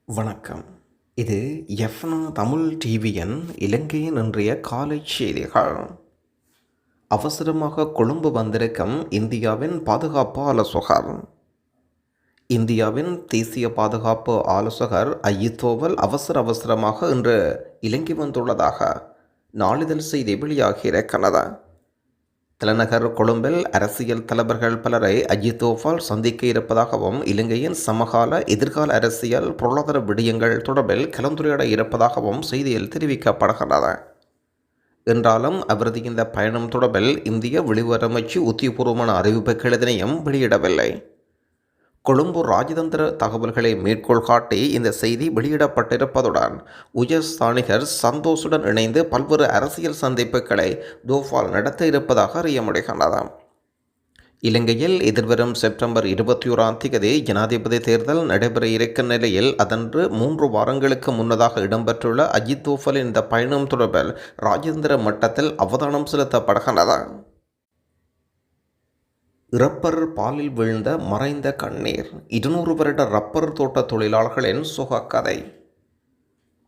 வணக்கம். இது எஃப்னா தமிழ் டிவியின் இலங்கையின் இன்றைய காலை செய்திகள். அவசரமாக கொழும்பு வந்திருக்கும் இந்தியாவின் பாதுகாப்பு ஆலோசகர். இந்தியாவின் தேசிய பாதுகாப்பு ஆலோசகர் அஜித் தோவல் அவசரமாக இன்று இலங்கை வந்துள்ளதாக நாளிதழ் செய்தி வெளியாகியிருக்கிறது. தலைநகர் கொழும்பில் அரசியல் தலைவர்கள் பலரை அஜித் தோவல் சந்திக்க இருப்பதாகவும் இலங்கையின் சமகால எதிர்கால அரசியல் பொருளாதார விடயங்கள் தொடர்பில் கலந்துரையாட இருப்பதாகவும் செய்தியில் தெரிவிக்கப்படுகிறது. என்றாலும் அவரது இந்த பயணம் தொடர்பில் இந்திய வெளியுறவு அமைச்சு உத்தியபூர்வமான அறிவிப்புகள் எதனையும் வெளியிடவில்லை. கொழும்பு ராஜதந்திர தகவல்களை மேற்கோள் காட்டி இந்த செய்தி வெளியிடப்பட்டிருப்பதுடன் உயர் ஸ்தானிகர் சந்தோஷுடன் இணைந்து பல்வேறு அரசியல் சந்திப்புகளை தோவால் நடத்த இருப்பதாக அறிய முடிகின்றது. இலங்கையில் எதிர்வரும் செப்டம்பர் 21 ஜனாதிபதி தேர்தல் நடைபெற இருக்கும் நிலையில் அதன்று 3 வாரங்களுக்கு முன்னதாக இடம்பெற்றுள்ள அஜித் தோவலின் இந்த பயணம் தொடர்பில் ராஜதந்திர மட்டத்தில் அவதானம் செலுத்தப்படுகின்றது. இரப்பர் பாலில் வீழ்ந்த மறைந்த கண்ணீர். 200 வருட ரப்பர் தோட்ட தொழிலாளர்களின் சுகக்கதை.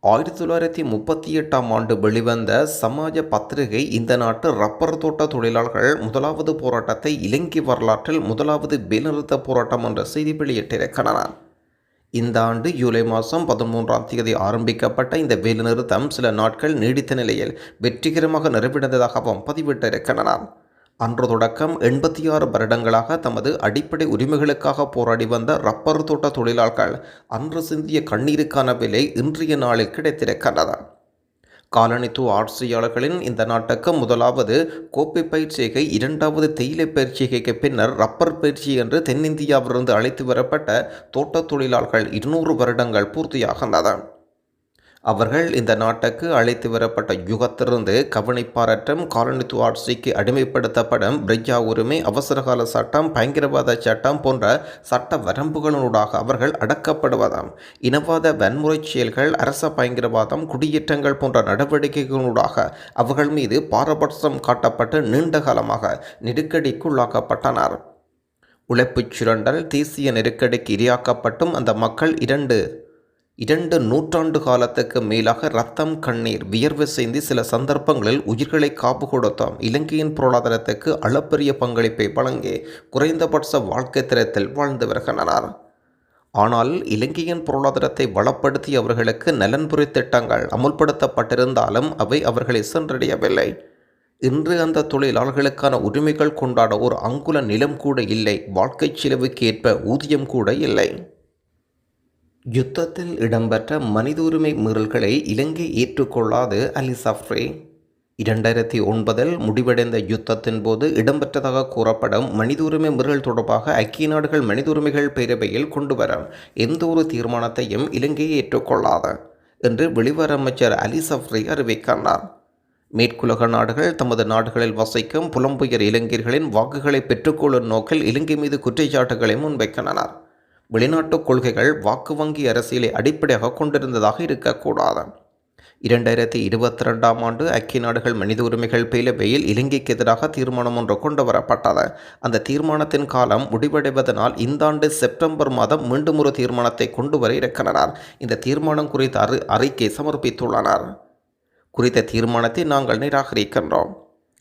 1938 வெளிவந்த சமாஜ பத்திரிகை இந்த நாட்டு ரப்பர் தோட்ட தொழிலாளர்கள் முதலாவது போராட்டத்தை இலங்கை வரலாற்றில் முதலாவது வேலைநிறுத்த போராட்டம் என்ற செய்தி வெளியிட்டிருக்கிறார். இந்த ஆண்டு ஜூலை மாதம் 13 ஆரம்பிக்கப்பட்ட இந்த வேலைநிறுத்தம் சில நாட்கள் நீடித்த நிலையில் வெற்றிகரமாக நிறைவடைந்ததாகவும் பதிவிட்டிருக்கிறார். அன்று தொடக்கம் 86 வருடங்களாக தமது அடிப்படை உரிமைகளுக்காக போராடி வந்த ரப்பர் தோட்ட தொழிலாளர்கள் அன்று சிந்திய கண்ணீருக்கான விலை இன்றைய நாளில் கிடைத்திருக்கிறது. காலனித்துவ ஆட்சியாளர்களின் இந்த நாட்டுக்கு முதலாவது கோப்பை பயிற்சிகை, இரண்டாவது தேயிலை பயிற்சிகைக்கு பின்னர் ரப்பர் பயிற்சி என்று தென்னிந்தியாவிலிருந்து அழைத்து வரப்பட்ட தோட்ட தொழிலாளர்கள் 200 வருடங்கள் பூர்த்தியாகின்றன. அவர்கள் இந்த நாட்டுக்கு அழைத்து வரப்பட்ட யுகத்திலிருந்து கவனிப்பாரற்றம் காலனித்துவ ஆட்சிக்கு அடிமைப்படுத்தப்படும் பிரஜா உரிமை, அவசரகால சட்டம், பயங்கரவாத சட்டம் போன்ற சட்ட வரம்புகளினூடாக அவர்கள் அடக்கப்படுவதாம், இனவாத வன்முறை செயல்கள், அரச பயங்கரவாதம், குடியேற்றங்கள் போன்ற நடவடிக்கைகளூடாக அவர்கள் மீது பாரபட்சம் காட்டப்பட்டு நீண்ட காலமாக நெருக்கடிக்குள்ளாக்கப்பட்டனர். உழைப்புச் சுரண்டல், தேசிய நெருக்கடிக்கு இரையாக்கப்பட்டும் அந்த மக்கள் இரண்டு நூற்றாண்டு காலத்துக்கு மேலாக இரத்தம், கண்ணீர், வியர்வு செய்து சில சந்தர்ப்பங்களில் உயிர்களை காப்பு கொடுத்தோம் இலங்கையின் பொருளாதாரத்துக்கு அளப்பரிய பங்களிப்பை வழங்கி குறைந்தபட்ச வாழ்க்கை தரத்தில் வாழ்ந்து வருகின்றனர். ஆனால் இலங்கையின் பொருளாதாரத்தை வளப்படுத்தி அவர்களுக்கு நலன்புரி திட்டங்கள் அமுல்படுத்தப்பட்டிருந்தாலும் அவை அவர்களை சென்றடையவில்லை. இன்று அந்த தொழிலாளர்களுக்கான உரிமைகள் கொண்டாட ஒரு அங்குல நிலம் கூட இல்லை. வாழ்க்கை செலவுக்கு ஏற்ப ஊதியம் கூட இல்லை. யுத்தத்தில் இடம்பெற்ற மனித உரிமை மீறல்களை இலங்கை ஏற்றுக்கொள்ளாது அலி சஃப்ரி. 2009 முடிவடைந்த யுத்தத்தின் போது இடம்பெற்றதாக கூறப்படும் மனித உரிமை மீறல் தொடர்பாக ஐக்கிய நாடுகள் மனித உரிமைகள் பேரவையில் கொண்டுவரும் எந்த ஒரு தீர்மானத்தையும் இலங்கையை ஏற்றுக்கொள்ளாது என்று வெளிவர அமைச்சர் அலி சஃப்ரி அறிவிக்கின்றார். மேற்குலக நாடுகள் தமது நாடுகளில் வசிக்கும் புலம்பெயர் இளைஞர்களின் வாக்குகளை பெற்றுக்கொள்ளும் நோக்கில் இலங்கை மீது குற்றச்சாட்டுகளை முன்வைக்கின்றனர். வெளிநாட்டு கொள்கைகள் வாக்கு வங்கி அரசியலை அடிப்படையாக கொண்டிருந்ததாக இருக்கக்கூடாது. 2022 ஐக்கிய நாடுகள் மனித உரிமைகள் பேரவையில் இலங்கைக்கு எதிராக தீர்மானம் ஒன்று கொண்டு வரப்பட்டது. அந்த தீர்மானத்தின் காலம் முடிவடைவதனால் இந்த ஆண்டு செப்டம்பர் மாதம் மீண்டும் ஒரு தீர்மானத்தை கொண்டு வர இருக்கிறனர். இந்த தீர்மானம் குறித்த அறிக்கை சமர்ப்பித்துள்ளனர். குறித்த தீர்மானத்தை நாங்கள் நிராகரிக்கின்றோம்.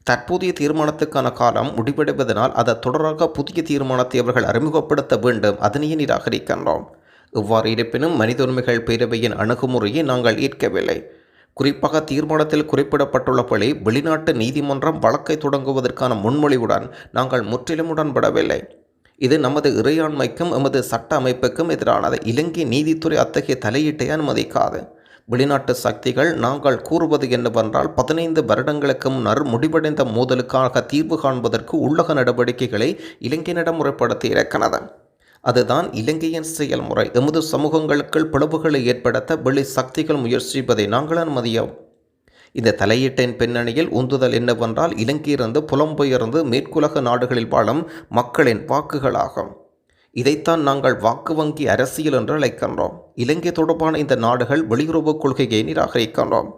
தற்போதைய தீர்மானத்துக்கான காலம் முடிவடைவதனால் அதை தொடராக புதிய தீர்மானத்தை அவர்கள் அறிமுகப்படுத்த வேண்டும். அதனையே நிராகரிக்கின்றோம். இவ்வாறு இருப்பினும் மனித உரிமைகள் பேரவையின் அணுகுமுறையை நாங்கள் ஏற்கவில்லை. குறிப்பாக தீர்மானத்தில் குறிப்பிடப்பட்டுள்ளபடி வெளிநாட்டு நீதிமன்றம் வழக்கை தொடங்குவதற்கான முன்மொழிவுடன் நாங்கள் முற்றிலும் உடன்படவில்லை. இது நமது இறையாண்மைக்கும் எமது சட்ட அமைப்புக்கும் எதிரானது. இலங்கை நீதித்துறை அத்தகைய தலையீட்டை அனுமதிக்காது. வெளிநாட்டு சக்திகள் நாங்கள் கூறுவது என்னவென்றால் 15 வருடங்களுக்கு முன்னர் முடிவடைந்த மோதலுக்காக தீர்வு காண்பதற்கு உள்ளக நடவடிக்கைகளை இலங்கை நடைமுறைப்படுத்தி இருக்கிறது. அதுதான் இலங்கையின் செயல்முறை. எமது சமூகங்களுக்குள் பிளவுகளை ஏற்படுத்த வெளி சக்திகள் முயற்சிப்பதை நாங்கள் அனுமதியோம். இந்த தலையீட்டின் பின்னணியில் உந்துதல் என்னவென்றால் இலங்கையிலிருந்து புலம்பெயர்ந்து மேற்குலக நாடுகளில் வாழும் மக்களின் வாக்குகளாகும். இதைத்தான் நாங்கள் வாக்கு வங்கி அரசியல் என்று அழைக்கின்றோம். இலங்கை தொடர்பான இந்த நாடுகள் வெளியுறவு கொள்கையை நிராகரிக்கின்றோம்.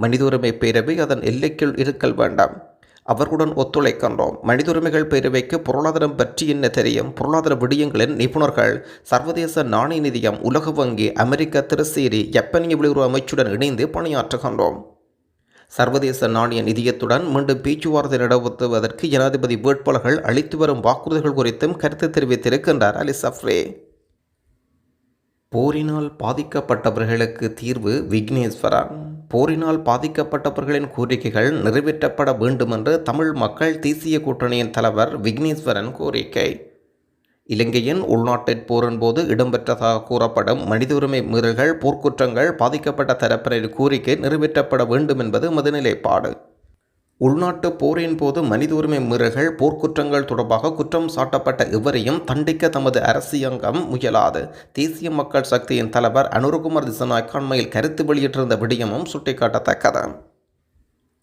மனித உரிமை பேரவை அதன் எல்லைக்குள் இருக்கல் வேண்டாம். அவர்களுடன் ஒத்துழைக்கின்றோம். மனித உரிமைகள் பேரவைக்கு பொருளாதாரம் பற்றி என்ன தெரியும்? பொருளாதார விடயங்களின் நிபுணர்கள் சர்வதேச நாணய நிதியம், உலக வங்கி, அமெரிக்க திருசேரி, ஜப்பானிய வெளியுறவு அமைச்சுடன் இணைந்து பணியாற்றுகின்றோம். சர்வதேச நாணய நிதியத்துடன் மீண்டும் பேச்சுவார்த்தை நடத்துவதற்கு ஜனாதிபதி வேட்பாளர்கள் அளித்து வரும் வாக்குறுதிகள் குறித்தும் கருத்து தெரிவித்திருக்கின்றார் அலி சஃப்ரே. போரினால் பாதிக்கப்பட்டவர்களுக்கு தீர்வு விக்னேஸ்வரன். போரினால் பாதிக்கப்பட்டவர்களின் கோரிக்கைகள் நிறைவேற்றப்பட வேண்டும் என்று தமிழ் மக்கள் தேசிய கூட்டணியின் தலைவர் விக்னேஸ்வரன் கோரிக்கை. இலங்கையின் உள்நாட்டுப் போரின் போது இடம்பெற்றதாக கூறப்படும் மனித உரிமை மீறல்கள், போர்க்குற்றங்கள் பாதிக்கப்பட்ட தரப்பினரின் கோரிக்கை நிறைவேற்றப்பட வேண்டும் என்பது எமது நிலைப்பாடு. உள்நாட்டு போரின் போது மனித உரிமை மீறல்கள், போர்க்குற்றங்கள் தொடர்பாக குற்றம் சாட்டப்பட்ட எவரையும் தண்டிக்க தமது அரசியங்கம் முயலாது. தேசிய மக்கள் சக்தியின் தலைவர் அனுரகுமார் திசாநாயக்க அண்மையில் கருத்து வெளியிட்டிருந்த விடயமும் சுட்டிக்காட்டத்தக்கது.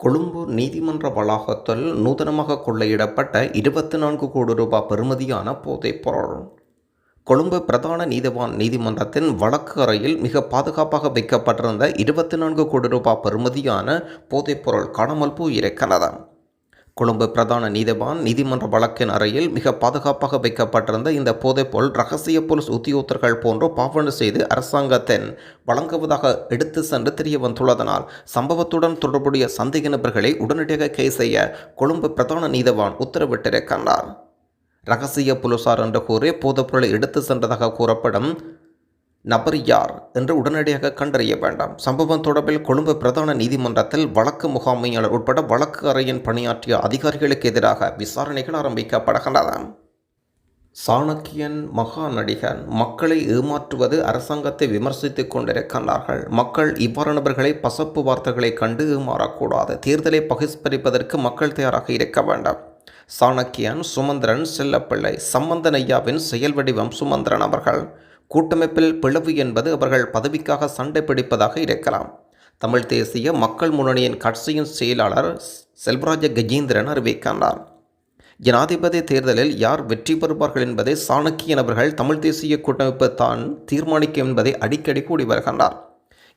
கொழும்பு நீதிமன்ற வளாகத்தில் நூதனமாக கொள்ளையிடப்பட்ட 24 கோடி ரூபாய் பெறுமதியான போதைப் பொருள். கொழும்பு பிரதான நீதிவான் நீதிமன்றத்தின் வழக்கு அறையில் மிக பாதுகாப்பாக வைக்கப்பட்டிருந்த 24 கோடி ரூபாய் பெறுமதியான போதைப் பொருள் காணாமல் போயிருக்கிறது. கொழும்பு பிரதான நீதிவான் நீதிமன்ற வழக்கின் அறையில் மிக பாதுகாப்பாக வைக்கப்பட்டிருந்த இந்த போதைப்பொருள் ரகசிய போலீஸ் உத்தியோகத்தர்கள் போன்று பாவனை செய்து அரசாங்கத்தின் வழங்குவதாக எடுத்து சென்று தெரிய வந்துள்ளதனால் சம்பவத்துடன் தொடர்புடைய சந்தேக நபர்களை உடனடியாக கைது செய்ய கொழும்பு பிரதான நீதிவான் உத்தரவிட்டிருக்கின்றார். ரகசிய போலீசார் என்று கூறி போதைப்பொருளை எடுத்து சென்றதாக கூறப்படும் நபர் யார் என்று உடனடியாக கண்டறிய வேண்டாம். சம்பவம் தொடர்பில் கொழும்பு பிரதான நீதிமன்றத்தில் வழக்கு முகாமையாளர் உட்பட வழக்கு அறையின் பணியாற்றிய அதிகாரிகளுக்கு எதிராக விசாரணைகள் ஆரம்பிக்கப்படுகின்றன. சாணக்கியன் மகா நடிகன். மக்களை ஏமாற்றுவது அரசாங்கத்தை விமர்சித்துக் கொண்டிருக்கின்றார்கள். மக்கள் இவ்வாறானவர்களை பசப்பு வார்த்தைகளை கண்டு ஏமாறக்கூடாது. தேர்தலை பகிஷ்கரிப்பதற்கு மக்கள் தயாராக இருக்க வேண்டாம். சாணக்கியன் சுமந்திரன் செல்லப்பிள்ளை. சம்பந்தன் ஐயாவின் செயல் வடிவம் சுமந்திரன் அவர்கள். கூட்டமைப்பில் பிளவு என்பது அவர்கள் பதவிக்காக சண்டை பிடிப்பதாக இருக்கலாம். தமிழ் தேசிய மக்கள் முன்னணியின் கட்சியின் செயலாளர் செல்வராஜ கஜேந்திரன் அறிவிக்கின்றார். ஜனாதிபதி தேர்தலில் யார் வெற்றி பெறுவார்கள் என்பதை சாணக்கியன் அவர்கள் தமிழ் தேசிய கூட்டமைப்பு தான் தீர்மானிக்கும் என்பதை அடிக்கடி கூறி வருகின்றார்.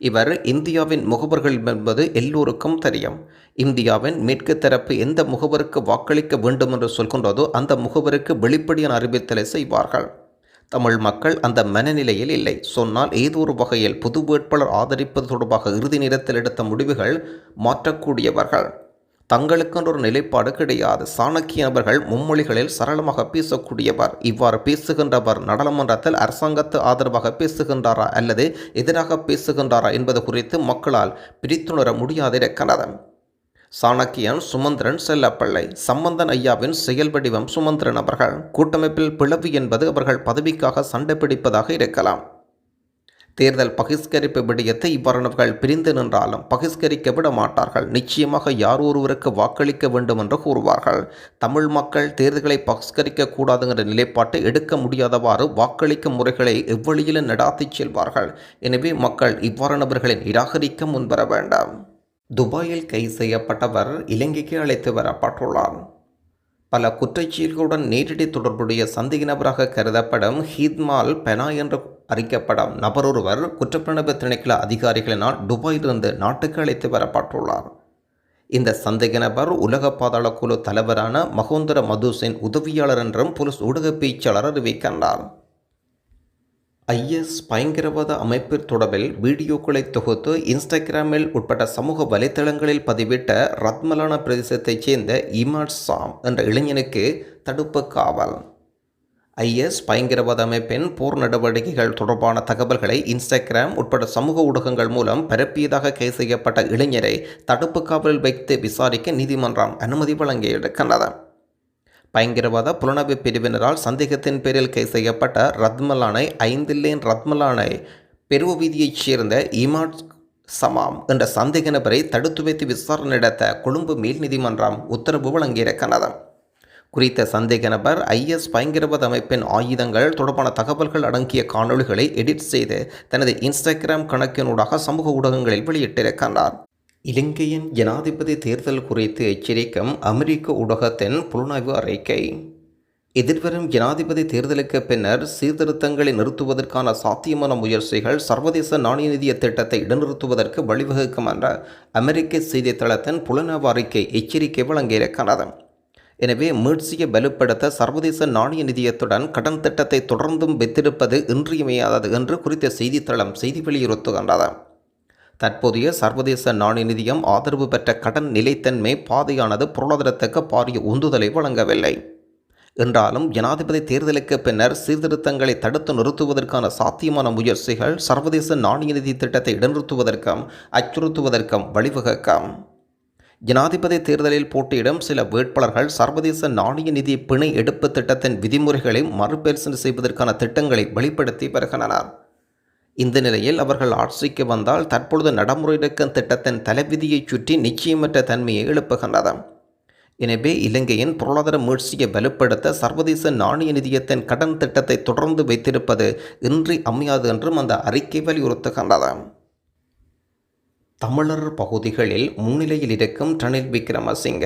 இவர் இந்தியாவின் முகவர்கள் என்பது எல்லோருக்கும் தெரியும். இந்தியாவின் மேற்கு தரப்பு எந்த முகவருக்கு வாக்களிக்க வேண்டும் என்று சொல்கின்றதோ அந்த முகவருக்கு வெளிப்படையான அறிவித்தலை செய்வார்கள். தமிழ் மக்கள் அந்த மனநிலையில் இல்லை. சொன்னால் ஏதோ ஒரு வகையில் பொது வேட்பாளர் ஆதரிப்பது தொடர்பாக இறுதி நேரத்தில் எடுத்த முடிவுகள் மாற்றக்கூடியவர்கள். தங்களுக்கென்ற ஒரு நிலைப்பாடு கிடையாது. சாணக்கிய நபர்கள் மும்மொழிகளில் சரளமாக பேசக்கூடியவர். இவ்வாறு பேசுகின்றவர் நாடாளுமன்றத்தில் அரசாங்கத்து ஆதரவாக பேசுகின்றாரா அல்லது எதிராக பேசுகின்றாரா என்பது குறித்து மக்களால் பிரித்துணர முடியாதிருக்கிறது. சாணக்கியன் சுமந்திரன் செல்லப்பிள்ளை. சம்பந்தன் ஐயாவின் செயல் வடிவம் சுமந்திரன் அவர்கள். கூட்டமைப்பில் பிளவு என்பது அவர்கள் பதவிக்காக சண்டை பிடிப்பதாக இருக்கலாம். தேர்தல் பகிஷ்கரிப்பு விடயத்தை இவ்வாறானவர்கள் பிரிந்து நின்றாலும் பகிஷ்கரிக்க விட மாட்டார்கள். நிச்சயமாக யார் ஒருவருக்கு வாக்களிக்க வேண்டும் என்று கூறுவார்கள். தமிழ் மக்கள் தேர்தல்களை பகிஷ்கரிக்க கூடாதுங்கிற நிலைப்பாட்டை எடுக்க முடியாதவாறு வாக்களிக்கும் முறைகளை எவ்வழியிலும் நடாத்திச் செல்வார்கள். எனவே மக்கள் இவ்வாறானவர்களை நிராகரிக்க முன்வர வேண்டாம். துபாயில் கைது செய்யப்பட்டவர் இலங்கைக்கு அழைத்து வரப்பட்டுள்ளார். பல குற்றச்செயல்களுடன் நேரடி தொடர்புடைய சந்தேக நபராக கருதப்படும் ஹித்மால் பெனா என்று அறிக்கப்படும் நபரொருவர் குற்றப்புலனாய்வு திணைக்கள அதிகாரிகளினால் துபாயிலிருந்து நாட்டுக்கு அழைத்து வரப்பட்டுள்ளார். இந்த சந்தேக நபர் உலக பாதாள குழு தலைவரான மகோந்தர மதுசின் உதவியாளர் என்றும் போலீஸ் ஊடக பேச்சாளர் அறிவிக்கின்றார். ஐஎஸ் பயங்கரவாத அமைப்பு தொடர்பில் வீடியோக்களை தொகுத்து இன்ஸ்டாகிராமில் உட்பட்ட சமூக வலைத்தளங்களில் பதிவிட்ட ரத்மலான பிரதேசத்தைச் சேர்ந்த இமாட் சாம் என்ற இளைஞனுக்கு தடுப்பு காவல். ஐஎஸ் பயங்கரவாத அமைப்பின் போர் நடவடிக்கைகள் தொடர்பான தகவல்களை இன்ஸ்டாகிராம் உட்பட சமூக ஊடகங்கள் மூலம் பரப்பியதாக கைது செய்யப்பட்ட இளைஞரை தடுப்பு காவலில் வைத்து விசாரிக்க நீதிமன்றம் அனுமதி வழங்கியிருக்கின்றது. பயங்கரவாத புலனாய்வு பிரிவினரால் சந்தேகத்தின் பேரில் கைது செய்யப்பட்ட ரத்மலானை 5 லேன் ரத்மலானை பெருவ வீதியைச் சேர்ந்த இமாட் சமாம் என்ற சந்தேக நபரை தடுத்து வைத்து விசாரணை நடத்த கொழும்பு மேல் நீதிமன்றம் உத்தரவு வழங்கியிருக்கிறது. குறித்த சந்தேக நபர் ஐஎஸ் பயங்கரவாத அமைப்பின் ஆயுதங்கள் தொடர்பான தகவல்கள் அடங்கிய காணொளிகளை எடிட் செய்து தனது இன்ஸ்டாகிராம் கணக்கினூடாக சமூக ஊடகங்களில் வெளியிட்டிருக்கின்றார். இலங்கையின் ஜனாதிபதி தேர்தல் குறித்து எச்சரிக்கும் அமெரிக்க ஊடகத்தின் புலனாய்வு அறிக்கை. எதிர்வரும் ஜனாதிபதி தேர்தலுக்கு பின்னர் சீர்திருத்தங்களை நிறுத்துவதற்கான சாத்தியமான முயற்சிகள் சர்வதேச நாணய நிதிய திட்டத்தை இடைநிறுத்துவதற்கு வழிவகுக்கும் என்ற அமெரிக்க செய்தித்தளத்தின் புலனாய்வு அறிக்கை எச்சரிக்கை வழங்கியிருக்கிறது. எனவே மீட்சியை வலுப்படுத்த சர்வதேச நாணய நிதியத்துடன் கடன் திட்டத்தை தொடர்ந்தும் வைத்திருப்பது இன்றியமையாதது என்று குறித்த செய்தித்தளம் செய்தி வெளியுறுத்துகின்றது. தற்போதைய சர்வதேச நாணய நிதியம் ஆதரவு பெற்ற கடன் நிலைத்தன்மை பாதையானது பொருளாதாரத்துக்கு பாரிய உந்துதலை வழங்கவில்லை என்றாலும் ஜனாதிபதி தேர்தலுக்கு பின்னர் சீர்திருத்தங்களை தடுத்து நிறுத்துவதற்கான சாத்தியமான முயற்சிகள் சர்வதேச நாணய நிதி திட்டத்தை இடைநிறுத்துவதற்கும் அச்சுறுத்துவதற்கும் வழிவகுக்கும். ஜனாதிபதி தேர்தலில் போட்டியிடும் சில வேட்பாளர்கள் சர்வதேச நாணய நிதி பிணை எடுப்பு திட்டத்தின் விதிமுறைகளை மறுபரிசீலனை செய்வதற்கான திட்டங்களை வெளிப்படுத்தி வருகின்றனர். இந்த நிலையில் அவர்கள் ஆட்சிக்கு வந்தால் தற்பொழுது நடைமுறையிருக்கும் திட்டத்தின் தலைவிதியை சுற்றி நிச்சயமற்ற தன்மையை எழுப்புகின்றது. எனவே இலங்கையின் பொருளாதார மீட்சியை வலுப்படுத்த சர்வதேச நாணய நிதியத்தின் கடன் திட்டத்தை தொடர்ந்து வைத்திருப்பது இன்றி அமையாது என்றும் அந்த அறிக்கை வலியுறுத்துகின்றது. தமிழர் பகுதிகளில் முன்னிலையில் இருக்கும் ரணில் விக்ரமசிங்க.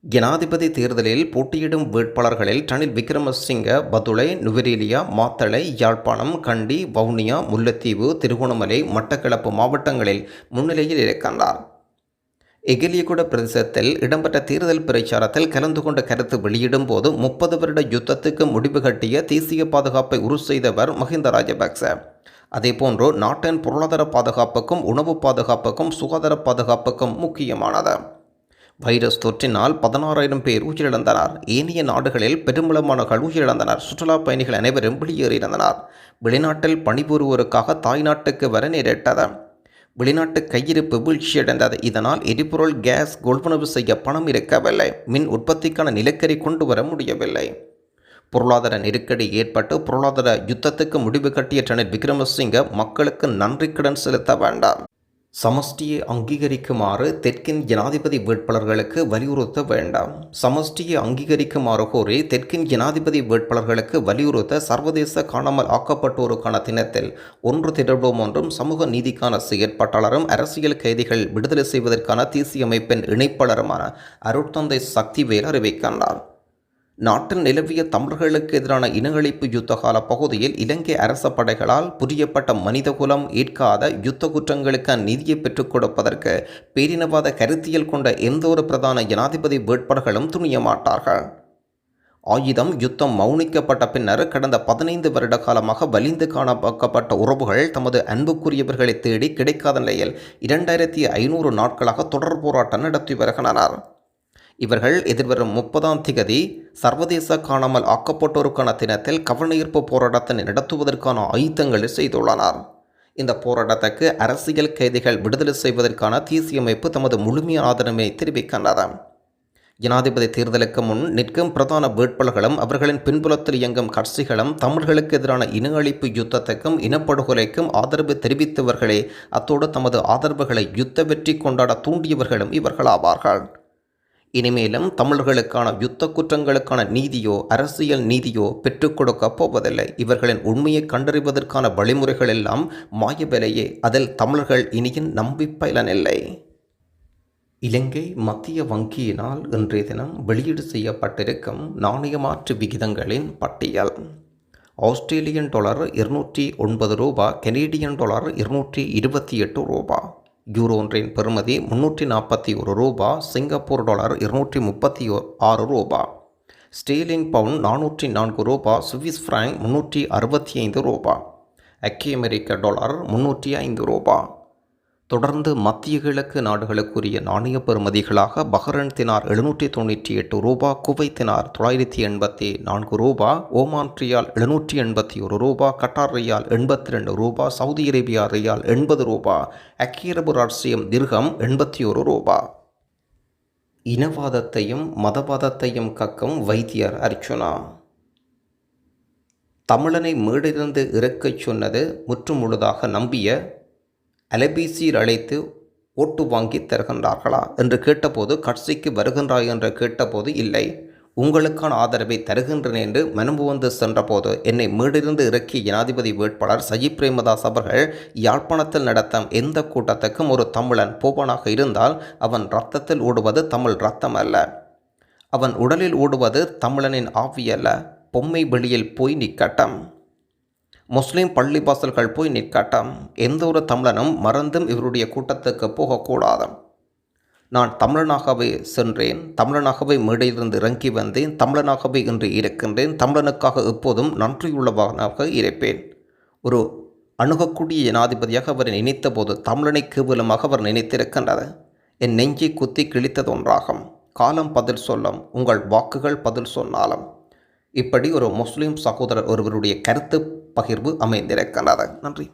ஜனாதிபதி தேர்தலில் போட்டியிடும் வேட்பாளர்களில் ரணில் விக்ரமசிங்க பதுளை, நுவரெலியா, மாத்தளை, யாழ்ப்பாணம், கண்டி, வவுனியா, முல்லைத்தீவு, திருகோணமலை, மட்டக்களப்பு மாவட்டங்களில் முன்னிலையில் இருக்கின்றார். எகிலியகுட பிரதேசத்தில் இடம்பெற்ற தேர்தல் பிரச்சாரத்தில் கலந்து கொண்ட கருத்து வெளியிடும் போது 30 வருட யுத்தத்துக்கு முடிவு கட்டிய தேசிய பாதுகாப்பை உறுதி செய்தவர் மஹிந்த ராஜபக்ச. அதேபோன்று நாட்டின் பொருளாதார பாதுகாப்புக்கும் உணவு பாதுகாப்புக்கும் சுகாதார பாதுகாப்புக்கும் முக்கியமானது. வைரஸ் தொற்றினால் 16,000 பேர் உயிரிழந்தனர். ஏனைய நாடுகளில் பெருமளவானவர்கள் உயிரிழந்தனர். சுற்றுலா பயணிகள் அனைவரும் வெளியேறியிருந்தனர். வெளிநாட்டில் பணிபுரிவோருக்காக தாய்நாட்டுக்கு வர நேரிட்டது. வெளிநாட்டு கையிருப்பு வீழ்ச்சியடைந்தது. இதனால் எரிபொருள், கேஸ் கொள்வனவு செய்ய பணம் இருக்கவில்லை. மின் உற்பத்திக்கான நிலக்கரி கொண்டு வர முடியவில்லை. பொருளாதார நெருக்கடி ஏற்பட்டு பொருளாதார யுத்தத்துக்கு முடிவு கட்டிய ரணில் விக்ரமசிங்க மக்களுக்கு நன்றி கடன் செலுத்த வேண்டாம், சமஷ்டியை அங்கீகரிக்குமாறு தெற்கின் ஜனாதிபதி வேட்பாளர்களுக்கு வலியுறுத்த வேண்டாம். சமஷ்டியை அங்கீகரிக்குமாறு கோரி தெற்கின் ஜனாதிபதி வேட்பாளர்களுக்கு வலியுறுத்த சர்வதேச காணாமல் ஆக்கப்பட்டோருக்கான தினத்தில் ஒன்று திரள்வோம் என்றும் சமூக நீதிக்கான செயற்பாட்டாளரும் அரசியல் கைதிகள் விடுதலை செய்வதற்கான தேசிய அமைப்பின் இணைப்பாளருமான அருட்தந்தை சக்திவேல் அறிவிக்கின்றார். நாட்டில் நிலவிய தமிழர்களுக்கு எதிரான இனஅழிப்பு யுத்தகால பகுதியில் இலங்கை அரச படைகளால் புரியப்பட்ட மனிதகுலம் ஏற்காத யுத்த குற்றங்களுக்கான நீதியை பெற்றுக் கொடுப்பதற்கு பேரினவாத கருத்தியல் கொண்ட எந்த ஒரு பிரதான ஜனாதிபதி வேட்பாளர்களும் துணிய மாட்டார்கள். ஆயுதம் யுத்தம் மௌனிக்கப்பட்ட பின்னர் கடந்த 15 வருட காலமாக வலிந்து காணப்பட்ட உறவுகள் தமது அன்புக்குரியவர்களை தேடி கிடைக்காத நிலையில் 2500 நாட்களாக தொடர் போராட்டம் நடத்தி வருகின்றனர். இவர்கள் எதிர்வரும் 30ஆம் திகதி சர்வதேச காணாமல் ஆக்கப்பட்டோருக்கான தினத்தில் கவனஈர்ப்பு போராட்டத்தை நடத்துவதற்கான ஆயத்தங்களை செய்துள்ளனர். இந்த போராட்டத்துக்கு அரசியல் கைதிகள் விடுதலை செய்வதற்கான தேசிய அமைப்பு தமது முழுமையான ஆதரவை தெரிவிக்கின்றது. ஜனாதிபதி தேர்தலுக்கு முன் நிற்கும் பிரதான வேட்பாளர்களும் அவர்களின் பின்புலத்தில் இயங்கும் கட்சிகளும் தமிழர்களுக்கு எதிரான இனஅழிப்பு யுத்தத்துக்கும் இனப்படுகொலைக்கும் ஆதரவு தெரிவித்தவர்களே. அத்தோடு தமது ஆதரவுகளை யுத்த வெற்றி கொண்டாட தூண்டியவர்களும் இவர்களாவார்கள். இனிமேலும் தமிழர்களுக்கான யுத்த குற்றங்களுக்கான நீதியோ அரசியல் நீதியோ பெற்றுக் கொடுக்கப் போவதில்லை. இவர்களின் உண்மையை கண்டறிவதற்கான வழிமுறைகள் எல்லாம் மாயவிலையே. அதில் தமிழர்கள் இனியும் நம்பி பயனில்லை. இலங்கை மத்திய வங்கியினால் இன்றைய தினம் வெளியீடு செய்யப்பட்டிருக்கும் நாணய மாற்று விகிதங்களின் பட்டியல். ஆஸ்திரேலியன் டாலர் 209 ரூபா, கனேடியன் டாலர் 228 ரூபா, யூரோ ஒன்றின் பெறுமதி 341 ரூபா, சிங்கப்பூர் டாலர் 236 ரூபா, ஸ்டேர்லிங் பவுண்ட் 404 ரூபா, சுவிஸ் பிராங்க் 365 ரூபா, ஐக்கிய அமெரிக்க டாலர் 305 ரூபா. தொடர்ந்து மத்திய கிழக்கு நாடுகளுக்குரிய நாணய பெறுமதிகளாக பஹ்ரைன் தினார் 798 ரூபா, குவைத் தினார் 984 ரூபா, ஓமான் ரியால் 781 ரூபா, கட்டார் ரியால் 82 ரூபா, சவுதி அரேபியா ரியால் 80 ரூபா, ஐக்கிய அரபு ராச்சியம் திர்ஹம் 81 ரூபா. இனவாதத்தையும் மதவாதத்தையும் கக்கும் வைத்தியர் அர்ச்சுனா. தமிழனை மேடிருந்து இறக்கச் சொன்னது முற்றுமுழுதாக நம்பிய அலபீசீர் அழைத்து ஓட்டு வாங்கி தருகின்றார்களா என்று கேட்டபோது கட்சிக்கு வருகின்றாய் என்று கேட்டபோது இல்லை, உங்களுக்கான ஆதரவை தருகின்றேன் என்று மனம்பு வந்து சென்றபோது என்னை மேடிருந்து இறக்கிய ஜனாதிபதி வேட்பாளர் சஜித் பிரேமதாஸ் அவர்கள் யாழ்ப்பாணத்தில் நடத்தும் எந்த கூட்டத்துக்கும் ஒரு தமிழன் போவனாக இருந்தால் அவன் இரத்தத்தில் ஓடுவது தமிழ் இரத்தம் அல்ல. அவன் உடலில் ஓடுவது தமிழனின் ஆவியல்ல, பொம்மை வெளியில் போய் நிற்கட்டும். முஸ்லீம் பள்ளிவாசல்கள் போய் நிற்கட்டும். எந்த ஒரு தமிழனும் மறந்தும் இவருடைய கூட்டத்துக்கு போகக்கூடாது. நான் தமிழனாகவே சென்றேன், தமிழனாகவே மேடையிலிருந்து இறங்கி வந்தேன், தமிழனாகவே இன்று இருக்கின்றேன், தமிழனுக்காக எப்போதும் நன்றியுள்ளவனாக இருப்பேன். ஒரு அணுகக்கூடிய ஜனாதிபதியாக அவர் நினைத்த போது தமிழனை கேவலமாக அவர் நினைத்திருக்கின்றது. என் நெஞ்சை குத்தி கிழித்தது ஒன்றாகும். காலம் பதில் சொல்லும், உங்கள் வாக்குகள் பதில் சொன்னாலும். இப்படி ஒரு முஸ்லீம் சகோதரர் ஒருவருடைய கருத்து பகிர்வு அமைந்திருக்கின்றது. நன்றி.